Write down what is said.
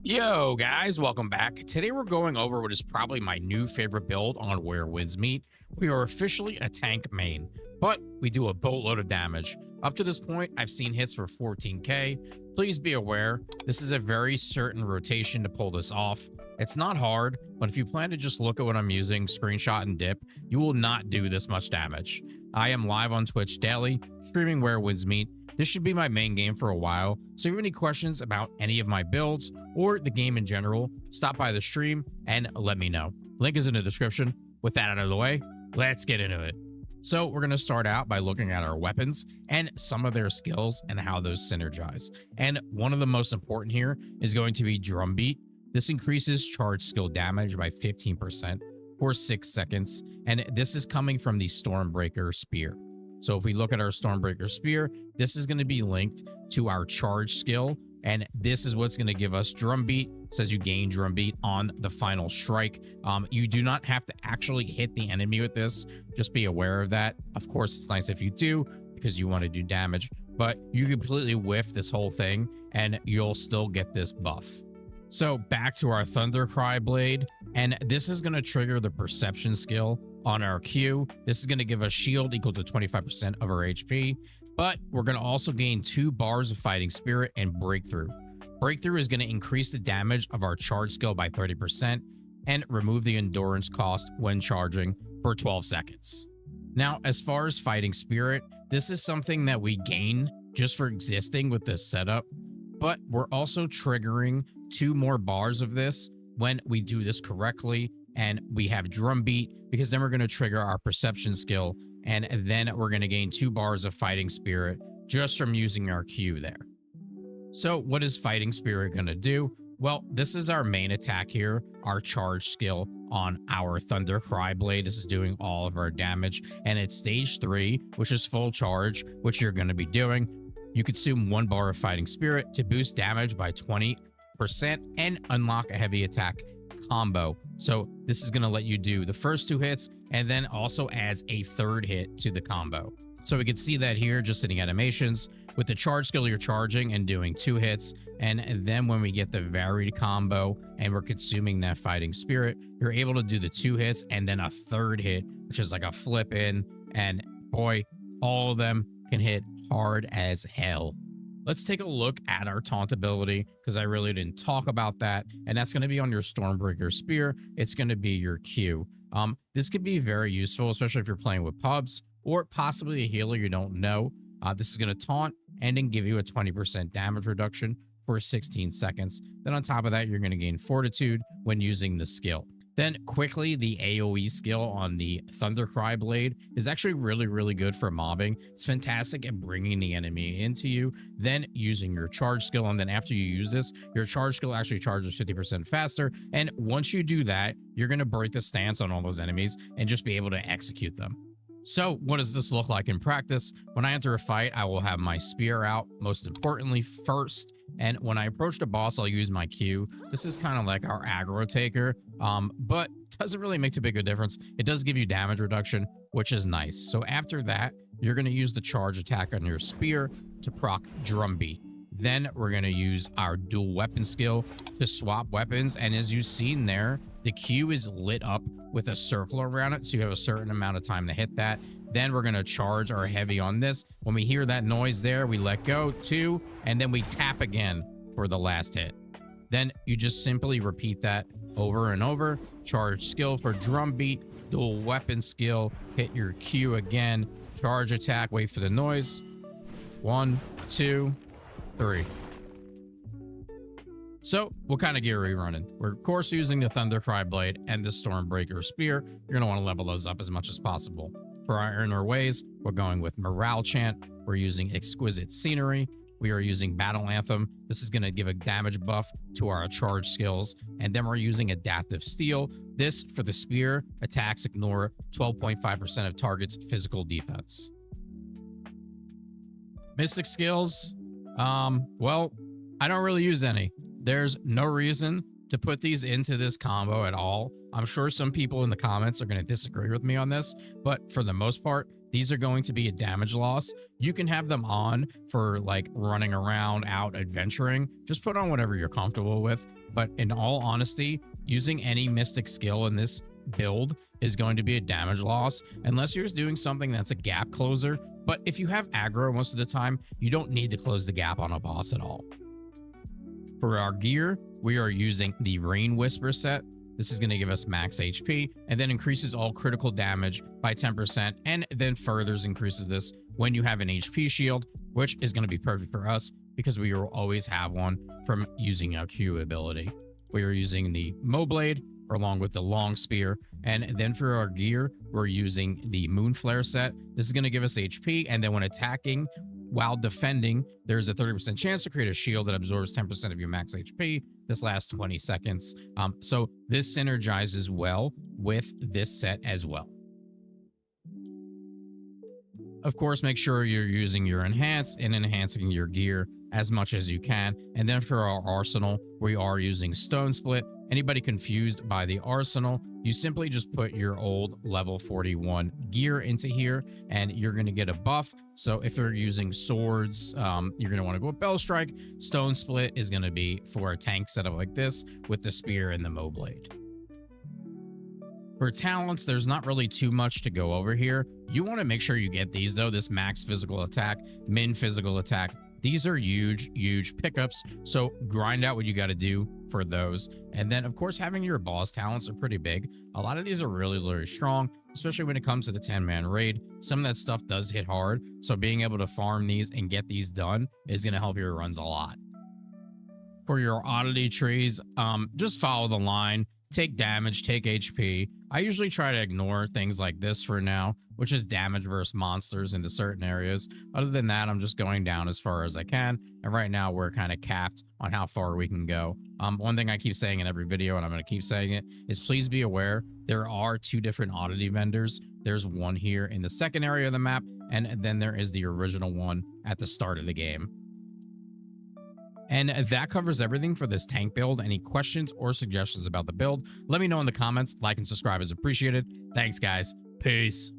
Yo, guys, welcome back. Today we're going over what is probably my new favorite build on Where Winds Meet. We are officially a tank main, but we do a boatload of damage. Up to this point, I've seen hits for 14k. Please be aware, this is a very certain rotation to pull this off. It's not hard, but if you plan to just look at what I'm using, screenshot and dip, you will not do this much damage. I am live on Twitch daily, streaming Where Winds Meet. This should be my main game for a while, so if you have any questions about any of my builds or the game in general, stop by the stream and let me know. Link is in the description. With that out of the way, let's get into it. So we're going to start out by looking at our weapons and some of their skills and how those synergize. And one of the most important here is going to be Drumbeat. This increases charge skill damage by 15% for 6 seconds, and this is coming from the Stormbreaker Spear. So if we look at our Stormbreaker Spear, this is going to be linked to our charge skill, and this is what's going to give us Drumbeat. It says you gain Drumbeat on the final strike. You do not have to actually hit the enemy with this. Just be aware of that. Of course, it's nice if you do because you want to do damage, but you completely whiff this whole thing and you'll still get this buff. So back to our Thundercry Blade, and this is going to trigger the perception skill on our Q. This is going to give us shield equal to 25% of our HP, but we're going to also gain 2 bars of fighting spirit and breakthrough. Breakthrough is going to increase the damage of our charge skill by 30% and remove the endurance cost when charging for 12 seconds. Now, as far as fighting spirit, this is something that we gain just for existing with this setup, but we're also triggering 2 more bars of this when we do this correctly, and we have Drumbeat, because then we're going to trigger our perception skill, and then we're going to gain 2 bars of fighting spirit just from using our Q there. So what is fighting spirit going to do? Well, this is our main attack here, our charge skill on our Thundercry Blade. This is doing all of our damage, and it's stage 3, which is full charge, which you're going to be doing. You consume 1 bar of fighting spirit to boost damage by 20% and unlock a heavy attack combo. So this is going to let you do the first 2 hits and then also adds a 3rd hit to the combo. So we can see that here just in the animations. With the charge skill, you're charging and doing 2 hits, and then when we get the varied combo and we're consuming that fighting spirit, you're able to do the 2 hits and then a 3rd hit, which is like a flip in, and boy, all of them can hit hard as hell. Let's take a look at our taunt ability, because I really didn't talk about that, and that's going to be on your Stormbreaker Spear. It's going to be your Q. This could be very useful, especially if you're playing with pubs or possibly a healer you don't know. This is going to taunt and then give you a 20% damage reduction for 16 seconds. Then on top of that, you're going to gain fortitude when using the skill. Then quickly, the AoE skill on the Thundercry Blade is actually really good for mobbing. It's fantastic at bringing the enemy into you, then using your charge skill. And then after you use this, your charge skill actually charges 50% faster. And once you do that, you're going to break the stance on all those enemies and just be able to execute them. So what does this look like in practice? When I enter a fight, I will have my spear out, most importantly first. And when I approach the boss, I'll use my Q. This is kind of like our aggro taker, but doesn't really make too big a difference. It does give you damage reduction, which is nice. So after that, you're going to use the charge attack on your spear to proc Drumbeat. Then we're going to use our dual weapon skill to swap weapons. And as you've seen there, the Q is lit up with a circle around it, so you have a certain amount of time to hit that. Then we're going to charge our heavy on this. When we hear that noise there, we let go, 2, and then we tap again for the last hit. Then you just simply repeat that over and over. Charge skill for Drumbeat, dual weapon skill, hit your Q again, charge attack, wait for the noise. 1, 2, 3. So what kind of gear are we running? We're of course using the Thundercry Blade and the Stormbreaker Spear. You're going to want to level those up as much as possible. For our inner ways, we're going with Morale Chant. We're using Exquisite Scenery. We are using Battle Anthem. This is going to give a damage buff to our charge skills. And then we're using Adaptive Steel. This, for the spear, attacks ignore 12.5% of target's physical defense. Mystic skills. Well, I don't really use any. There's no reason to put these into this combo at all. I'm sure some people in the comments are going to disagree with me on this, but for the most part, these are going to be a damage loss. You can have them on for like running around, out adventuring. Just put on whatever you're comfortable with. But in all honesty, using any mystic skill in this build is going to be a damage loss unless you're doing something that's a gap closer. But if you have aggro most of the time, you don't need to close the gap on a boss at all. For our gear, we are using the Rain Whisper set. This is going to give us max HP and then increases all critical damage by 10% and then furthers increases this when you have an HP shield, which is going to be perfect for us because we will always have one from using our Q ability. We are using the Moblade along with the Long Spear, and then for our gear, we're using the Moon Flare set. This is going to give us HP, and then when attacking while defending, there's a 30% chance to create a shield that absorbs 10% of your max HP. This lasts 20 seconds. So this synergizes well with this set as well. Of course, make sure you're using your enhance and enhancing your gear as much as you can. And then for our arsenal, we are using Stone Split. Anybody confused by the arsenal, you simply just put your old level 41 gear into here and you're going to get a buff. So if you're using swords, you're going to want to go with Bell Strike. Stone Split is going to be for a tank setup like this with the spear and the Moblade. For talents, there's not really too much to go over here. You want to make sure you get these though. This max physical attack, min physical attack. These are huge pickups. So grind out what you got to do for those. And then of course, having your boss talents are pretty big. A lot of these are really strong, especially when it comes to the 10-man raid. Some of that stuff does hit hard. So being able to farm these and get these done is going to help your runs a lot. For your oddity trees, just follow the line. Take damage, take HP. I usually try to ignore things like this for now, which is damage versus monsters into certain areas. Other than that, I'm just going down as far as I can. And right now we're kind of capped on how far we can go. One thing I keep saying in every video, and I'm going to keep saying it, is please be aware there are two different oddity vendors. There's one here in the second area of the map, and then there is the original one at the start of the game. And that covers everything for this tank build. Any questions or suggestions about the build, let me know in the comments. Like and subscribe is appreciated. Thanks, guys. Peace.